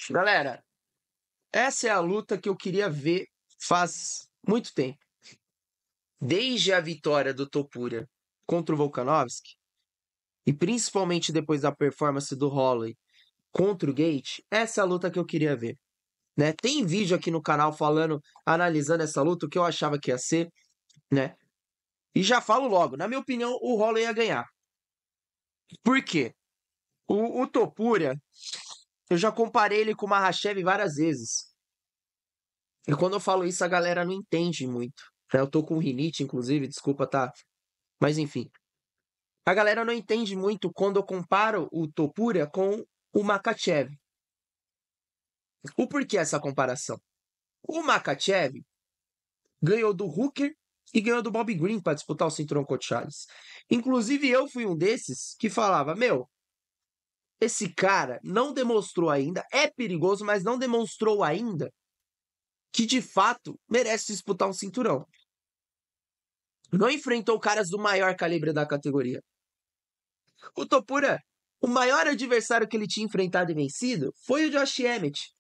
Galera, essa é a luta que eu queria ver faz muito tempo. Desde a vitória do Topuria contra o Volkanovski, e principalmente depois da performance do Holloway contra o Gate, essa é a luta que eu queria ver. Né? Tem vídeo aqui no canal analisando essa luta, o que eu achava que ia ser, né? E já falo logo, na minha opinião, o Holloway ia ganhar. Por quê? O Topuria, eu já comparei ele com o Makhachev várias vezes. E quando eu falo isso, a galera não entende muito. Eu tô com rinite, inclusive, desculpa, tá? Mas enfim. A galera não entende muito quando eu comparo o Topuria com o Makhachev. O porquê essa comparação? O Makhachev ganhou do Hooker e ganhou do Bob Green para disputar o cinturão contra o Charles. Inclusive, eu fui um desses que falava, esse cara não demonstrou ainda, é perigoso, mas não demonstrou ainda que, de fato, merece disputar um cinturão. Não enfrentou caras do maior calibre da categoria. O Topuria, o maior adversário que ele tinha enfrentado e vencido foi o Josh Emmett.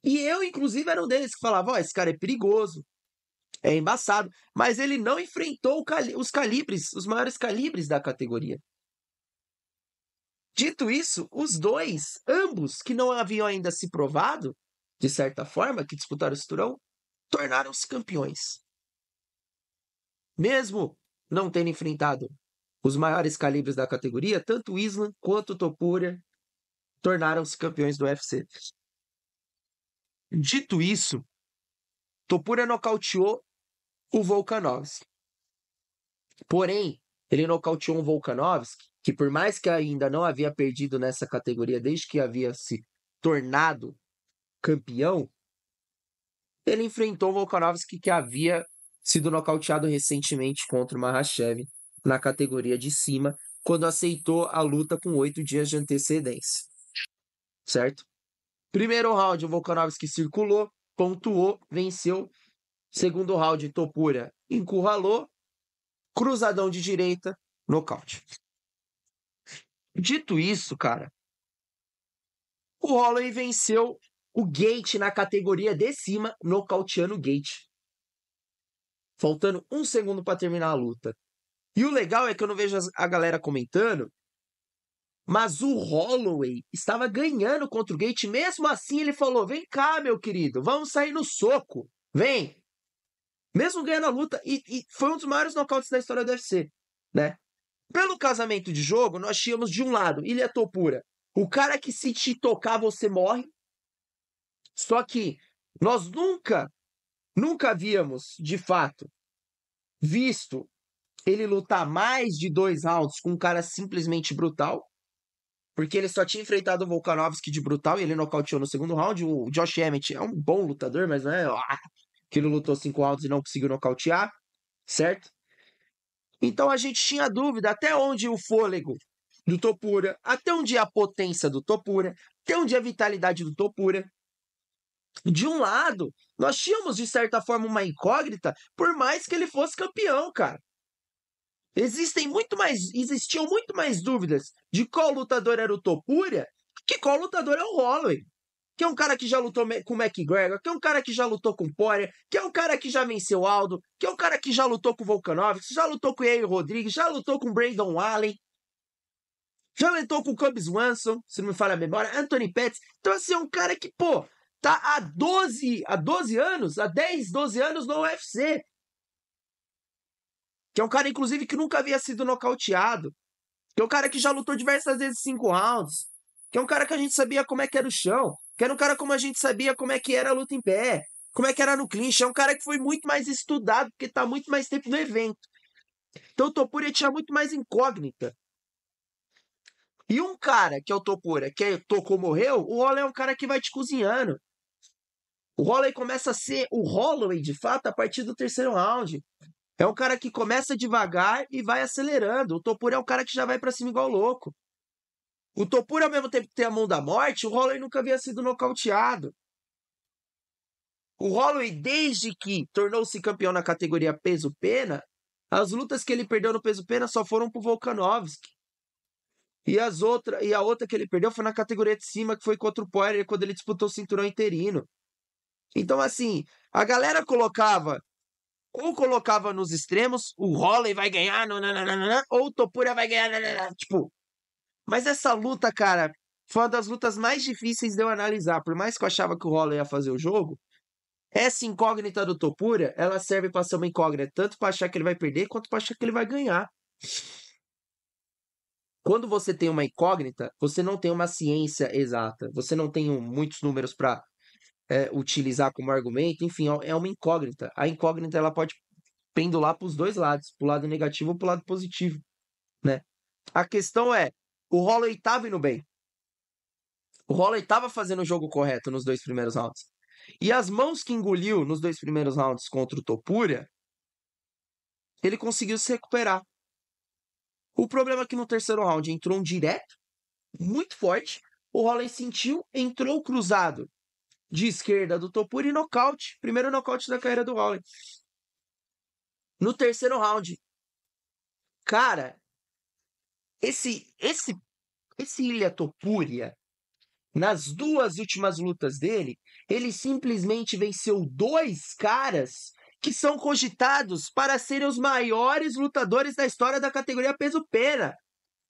E eu, inclusive, era um deles que falava, esse cara é perigoso, é embaçado, mas ele não enfrentou os maiores calibres da categoria. Dito isso, os dois, ambos, que não haviam ainda se provado, de certa forma, que disputaram o cinturão, tornaram-se campeões. Mesmo não tendo enfrentado os maiores calibres da categoria, tanto o Islam quanto o Topuria tornaram-se campeões do UFC. Dito isso, Topuria nocauteou o Volkanovski. Porém, ele nocauteou um Volkanovski que, por mais que ainda não havia perdido nessa categoria desde que havia se tornado campeão, ele enfrentou o Volkanovski que havia sido nocauteado recentemente contra o Makhachev na categoria de cima, quando aceitou a luta com 8 dias de antecedência. Certo? Primeiro round, o Volkanovski circulou, pontuou, venceu. Segundo round, Topuria encurralou, cruzadão de direita, nocaute. Dito isso, cara, o Holloway venceu o Gate na categoria de cima, nocauteando o Gate. Faltando 1 segundo para terminar a luta. E o legal é que eu não vejo a galera comentando, mas o Holloway estava ganhando contra o Gate. Mesmo assim, ele falou, vem cá, meu querido, vamos sair no soco. Vem. Mesmo ganhando a luta, e foi um dos maiores nocautes da história do UFC, né? Pelo casamento de jogo, nós tínhamos de um lado, Ilia Topuria, o cara que se te tocar, você morre. Só que nós nunca havíamos, de fato, visto ele lutar mais de 2 rounds com um cara simplesmente brutal, porque ele só tinha enfrentado o Volkanovski de brutal e ele nocauteou no segundo round. O Josh Emmett é um bom lutador, mas não é que ele lutou 5 rounds e não conseguiu nocautear, certo? Então a gente tinha dúvida até onde o fôlego do Topuria, até onde a potência do Topuria, até onde a vitalidade do Topuria. De um lado, nós tínhamos de certa forma uma incógnita, por mais que ele fosse campeão, cara. Existiam muito mais dúvidas de qual lutador era o Topuria que qual lutador é o Holloway. Que é um cara que já lutou com o McGregor, que é um cara que já lutou com o Poirier, que é um cara que já venceu o Aldo, que é um cara que já lutou com o Volkanovski, já lutou com o Yair Rodrigues, já lutou com o Brandon Allen, já lutou com o Cub Swanson, se não me falha a memória, Anthony Pettis. Então, assim, é um cara que, tá há 12 anos, há 10, 12 anos no UFC. Que é um cara, inclusive, que nunca havia sido nocauteado. Que é um cara que já lutou diversas vezes 5 rounds. Que é um cara que a gente sabia como é que era o chão. Que era um cara como a gente sabia como é que era a luta em pé. Como é que era no clinch. É um cara que foi muito mais estudado, porque tá muito mais tempo no evento. Então o Topuria tinha muito mais incógnita. E um cara que é o Topuria, que tocou, morreu, o Holloway é um cara que vai te cozinhando. O Holloway começa a ser o Holloway, de fato, a partir do 3º round. É um cara que começa devagar e vai acelerando. O Topuria é um cara que já vai pra cima igual louco. O Topuria, ao mesmo tempo que tem a mão da morte, o Holloway nunca havia sido nocauteado. O Holloway, desde que tornou-se campeão na categoria peso-pena, as lutas que ele perdeu no peso-pena só foram pro Volkanovski. E a outra que ele perdeu foi na categoria de cima, que foi contra o Poirier, quando ele disputou o cinturão interino. Então, assim, a galera colocava nos extremos, o Holloway vai ganhar, nananana, ou o Topuria vai ganhar, nananana, tipo. Mas essa luta, cara, foi uma das lutas mais difíceis de eu analisar. Por mais que eu achava que o Holloway ia fazer o jogo, essa incógnita do Topuria, ela serve pra ser uma incógnita, tanto pra achar que ele vai perder, quanto pra achar que ele vai ganhar. Quando você tem uma incógnita, você não tem uma ciência exata, você não tem muitos números para utilizar como argumento, enfim, é uma incógnita. A incógnita ela pode pendular para os dois lados, para o lado negativo ou para o lado positivo, né? A questão é, o Holloway estava indo bem. O Holloway estava fazendo o jogo correto nos 2 primeiros rounds. E as mãos que engoliu nos 2 primeiros rounds contra o Topuria, ele conseguiu se recuperar. O problema é que no terceiro round entrou um direto, muito forte. O Holloway sentiu, entrou cruzado de esquerda do Topuria e nocaute. Primeiro nocaute da carreira do Holloway. No terceiro round. Cara, esse Ilia Topuria, nas 2 últimas lutas dele, ele simplesmente venceu 2 caras que são cogitados para serem os maiores lutadores da história da categoria peso-pena.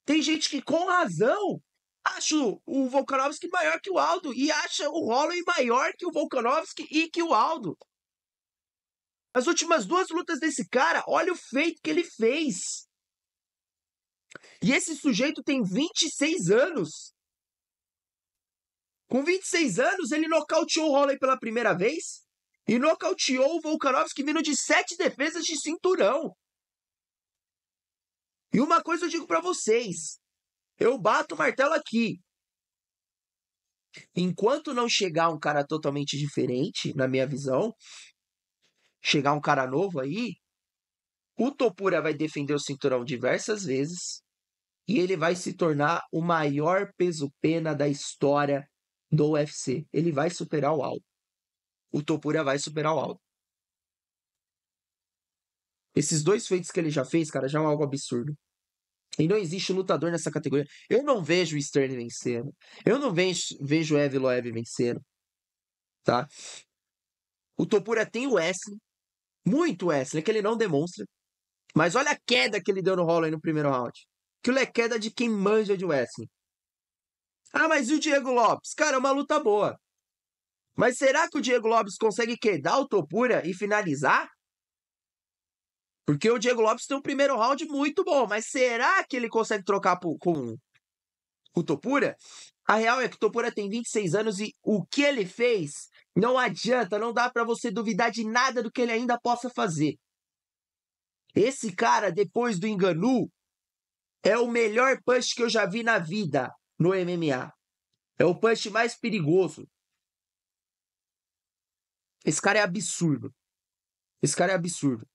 Tem gente que, com razão, acha o Volkanovski maior que o Aldo e acha o Holloway maior que o Volkanovski e que o Aldo. As últimas 2 lutas desse cara, olha o feito que ele fez. E esse sujeito tem 26 anos. Com 26 anos, ele nocauteou o Holloway pela primeira vez e nocauteou o Volkanovski vindo de 7 defesas de cinturão. E uma coisa eu digo pra vocês, eu bato o martelo aqui. Enquanto não chegar um cara totalmente diferente, na minha visão, chegar um cara novo aí, o Topuria vai defender o cinturão diversas vezes e ele vai se tornar o maior peso-pena da história do UFC. Ele vai superar o Aldo. O Topuria vai superar o Aldo. Esses 2 feitos que ele já fez, cara, já é algo absurdo. E não existe lutador nessa categoria. Eu não vejo o Sterling vencendo. Eu não vejo o Evil Loev vencendo. Tá? O Topuria tem o Wesley. Muito Wesley, que ele não demonstra. Mas olha a queda que ele deu no Holloway no primeiro round. Aquilo é queda de quem manja de Wesley. Ah, mas e o Diego Lopes? Cara, é uma luta boa. Mas será que o Diego Lopes consegue quedar o Topuria e finalizar? Porque o Diego Lopes tem um primeiro round muito bom, mas será que ele consegue trocar com o Topuria? A real é que o Topuria tem 26 anos e o que ele fez não adianta, não dá pra você duvidar de nada do que ele ainda possa fazer. Esse cara, depois do Ngannou, é o melhor punch que eu já vi na vida no MMA. É o punch mais perigoso. Esse cara é absurdo. Esse cara é absurdo.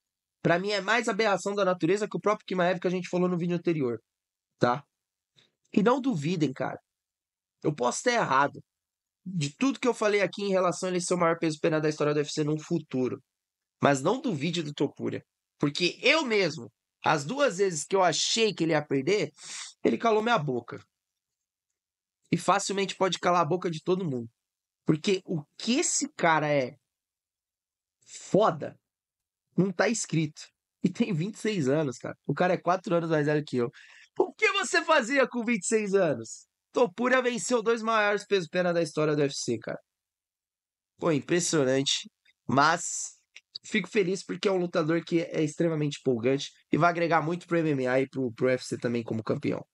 Pra mim é mais aberração da natureza que o próprio Chimaev que a gente falou no vídeo anterior, tá? E não duvidem, cara. Eu posso estar errado de tudo que eu falei aqui em relação a ele ser o maior peso-pena da história do UFC no futuro. Mas não duvide do Topuria. Porque eu mesmo, as 2 vezes que eu achei que ele ia perder, ele calou minha boca. E facilmente pode calar a boca de todo mundo. Porque o que esse cara é foda não tá escrito. E tem 26 anos, cara. O cara é 4 anos mais velho que eu. O que você fazia com 26 anos? Topuria venceu 2 maiores peso-pena da história do UFC, cara. Pô, impressionante. Mas fico feliz porque é um lutador que é extremamente empolgante e vai agregar muito pro MMA e pro UFC também como campeão.